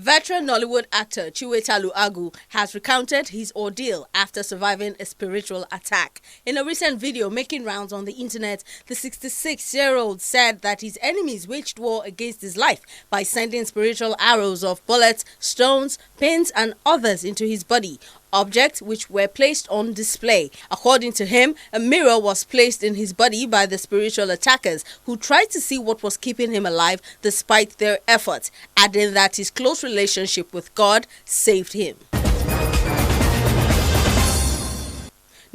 Veteran Nollywood actor Chiwetalu Agu has recounted his ordeal after surviving a spiritual attack. In a recent video making rounds on the internet, the 66-year-old said that his enemies waged war against his life by sending spiritual arrows of bullets, stones, pins and others into his body, objects which were placed on display. According to him, a mirror was placed in his body by the spiritual attackers who tried to see what was keeping him alive despite their efforts, adding that his close relationship with God saved him.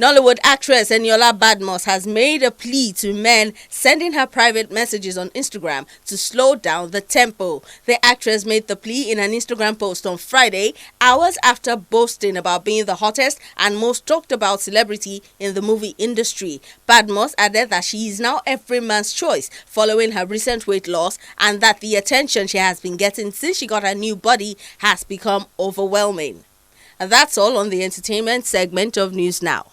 Nollywood actress Eniola Badmus has made a plea to men sending her private messages on Instagram to slow down the tempo. The actress made the plea in an Instagram post on Friday, hours after boasting about being the hottest and most talked about celebrity in the movie industry. Badmus added that she is now every man's choice following her recent weight loss and that the attention she has been getting since she got her new body has become overwhelming. And that's all on the entertainment segment of News Now.